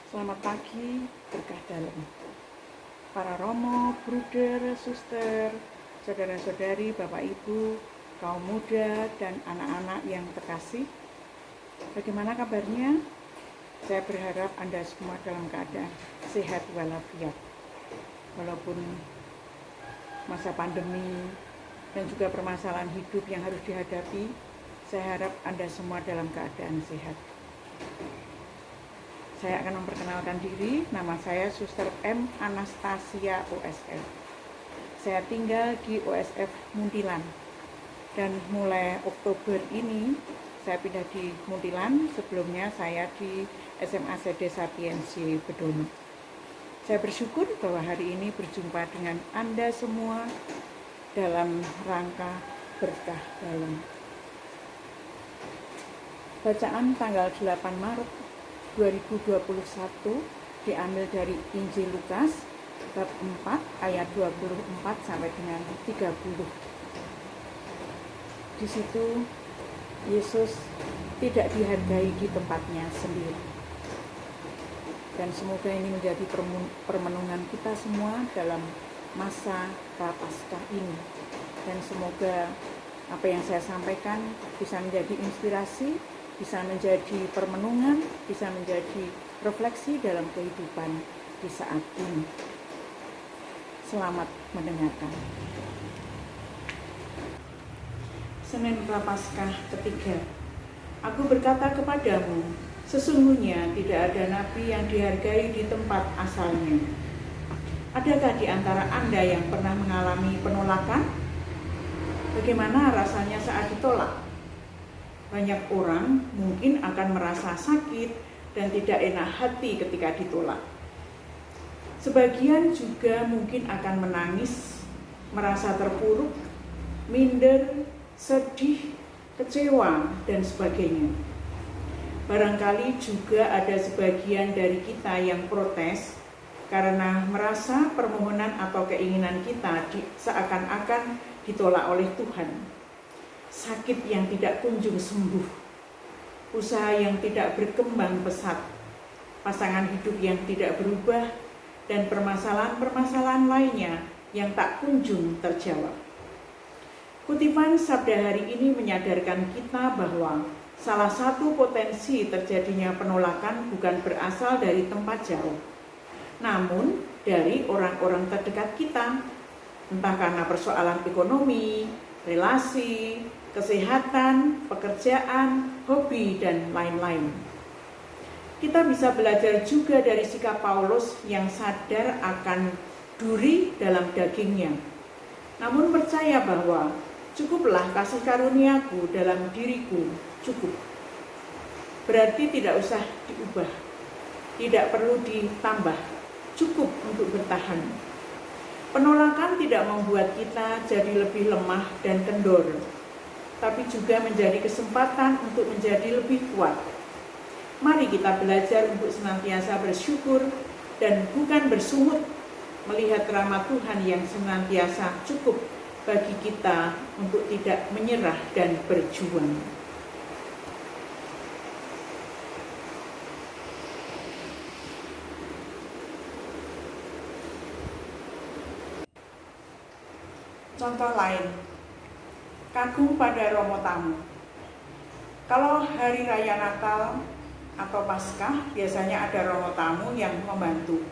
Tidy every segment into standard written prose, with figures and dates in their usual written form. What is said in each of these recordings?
Selamat pagi, berkah dalam. Para romo, bruder, suster, saudara-saudari, bapak ibu, kaum muda, dan anak-anak yang terkasih. Bagaimana kabarnya? Saya berharap Anda semua dalam keadaan sehat walafiat. Walaupun masa pandemi dan juga permasalahan hidup yang harus dihadapi, saya harap Anda semua dalam keadaan sehat. Saya akan memperkenalkan diri, nama saya Suster M. Anastasia OSF. Saya tinggal di OSF Muntilan. Dan mulai Oktober ini, saya pindah di Muntilan, sebelumnya saya di SMA SD Sapiensi Bedono. Saya bersyukur bahwa hari ini berjumpa dengan Anda semua dalam rangka berkah dalam. Bacaan tanggal 8 Maret 2021 diambil dari Injil Lukas bab 4 ayat 24 sampai dengan 30. Di situ Yesus tidak dihargai di tempatnya sendiri. Dan semoga ini menjadi permenungan kita semua dalam masa Prapaskah ini. Dan semoga apa yang saya sampaikan bisa menjadi inspirasi, bisa menjadi permenungan, bisa menjadi refleksi dalam kehidupan di saat ini. Selamat mendengarkan. Senin Prapaskah ketiga. Aku berkata kepadamu, sesungguhnya tidak ada nabi yang dihargai di tempat asalnya. Adakah di antara Anda yang pernah mengalami penolakan? Bagaimana rasanya saat ditolak? Banyak orang mungkin akan merasa sakit dan tidak enak hati ketika ditolak. Sebagian juga mungkin akan menangis, merasa terpuruk, minder, sedih, kecewa, dan sebagainya. Barangkali juga ada sebagian dari kita yang protes karena merasa permohonan atau keinginan kita seakan-akan ditolak oleh Tuhan. Sakit yang tidak kunjung sembuh, usaha yang tidak berkembang pesat, pasangan hidup yang tidak berubah, dan permasalahan-permasalahan lainnya yang tak kunjung terjawab. Kutipan sabda hari ini menyadarkan kita bahwa salah satu potensi terjadinya penolakan bukan berasal dari tempat jauh, namun dari orang-orang terdekat kita, entah karena persoalan ekonomi, relasi, kesehatan, pekerjaan, hobi, dan lain-lain. Kita bisa belajar juga dari sikap Paulus yang sadar akan duri dalam dagingnya, namun percaya bahwa cukuplah kasih karuniaku dalam diriku, cukup. Berarti tidak usah diubah, tidak perlu ditambah, cukup untuk bertahan. Penolakan tidak membuat kita jadi lebih lemah dan kendor, tapi juga menjadi kesempatan untuk menjadi lebih kuat. Mari kita belajar untuk senantiasa bersyukur dan bukan bersungut melihat rahmat Tuhan yang senantiasa cukup bagi kita untuk tidak menyerah dan berjuang. Contoh lain, kagum pada romo tamu. Kalau hari raya Natal atau Paskah, biasanya ada romo tamu yang membantu.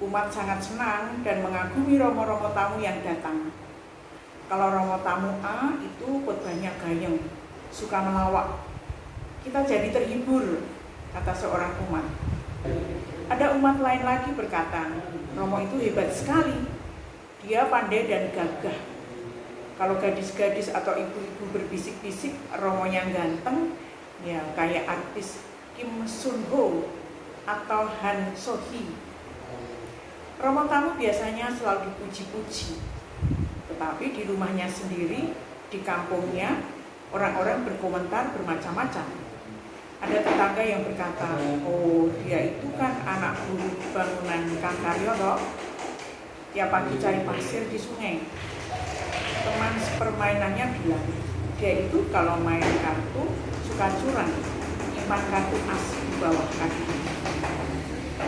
Umat sangat senang dan mengagumi romo-romo tamu yang datang. Kalau romo tamu A itu khotbahnya gayeng, suka melawak. Kita jadi terhibur, kata seorang umat. Ada umat lain lagi berkata, romo itu hebat sekali. Dia pandai dan gagah. Kalau gadis-gadis atau ibu-ibu berbisik-bisik, romonya ganteng, ya kayak artis Kim Sun Ho atau Han So Hee. Romo tamu biasanya selalu dipuji-puji, tetapi di rumahnya sendiri, di kampungnya, orang-orang berkomentar bermacam-macam. Ada tetangga yang berkata, oh dia itu kan anak buruh bangunan Kang Karyoto, tiap pagi cari pasir di sungai. Teman sepermainannya bilang, dia itu kalau main kartu suka curang, nyimpan kartu as di bawah kaki.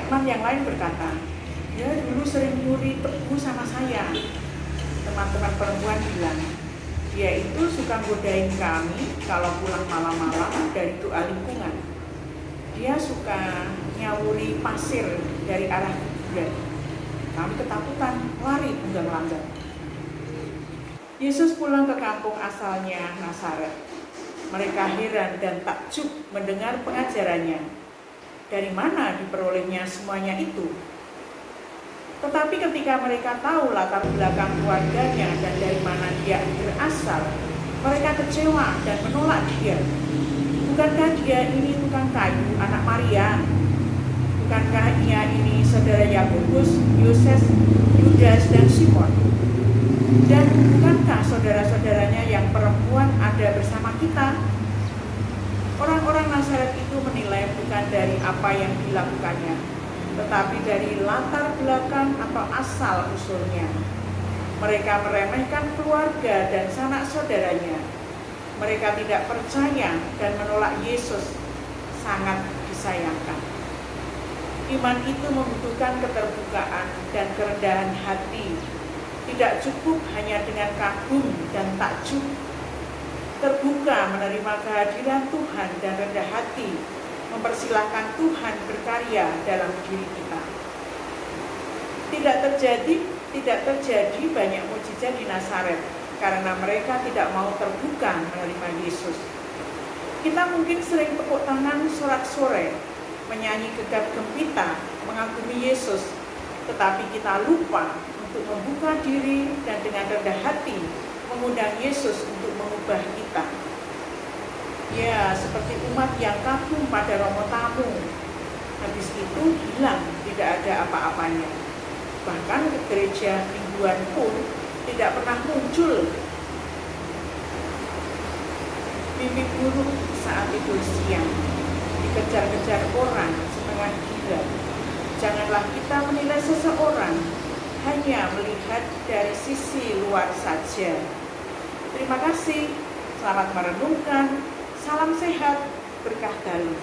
Teman yang lain berkata, "Ya dulu sering nyuri tebu sama saya." Teman-teman perempuan bilang, "Dia itu suka godain kami kalau pulang malam-malam dari doa lingkungan. Dia suka nyawuri pasir dari arah kuburan. Kami ketakutan, lari tunggang-langgang." Yesus pulang ke kampung asalnya, Nazaret. Mereka heran dan takjub mendengar pengajarannya. Dari mana diperolehnya semuanya itu? Tetapi ketika mereka tahu latar belakang keluarganya dan dari mana dia berasal, mereka kecewa dan menolak dia. Bukankah dia ini tukang kayu, anak Maria? Bukankah ia ini saudara Yakobus, Yoses, Yudas, dan Simon? Dan bukankah saudara-saudaranya yang perempuan ada bersama kita? Orang-orang Nazaret itu menilai bukan dari apa yang dilakukannya, tetapi dari latar belakang atau asal usulnya. Mereka meremehkan keluarga dan sanak saudaranya. Mereka tidak percaya dan menolak Yesus. Sangat disayangkan. Iman itu membutuhkan keterbukaan dan kerendahan hati. Tidak cukup hanya dengan kagum dan takjub. Terbuka menerima kehadiran Tuhan dan rendah hati, mempersilahkan Tuhan berkarya dalam diri kita. Tidak terjadi banyak mukjizat di Nazaret karena mereka tidak mau terbuka menerima Yesus. Kita mungkin sering tepuk tangan sorak-sorai, menyanyi gegap gempita, mengagumi Yesus, tetapi kita lupa untuk membuka diri dan dengan rendah hati mengundang Yesus untuk mengubah kita. Ya, seperti umat yang kagum pada romo tamu, habis itu hilang, tidak ada apa-apanya. Bahkan ke gereja mingguan pun tidak pernah muncul. Mimpi buruk saat tidur siang, dikejar-kejar orang setengah gila. Janganlah kita menilai seseorang hanya melihat dari sisi luar saja. Terima kasih, selamat merenungkan, salam sehat, berkah dalam.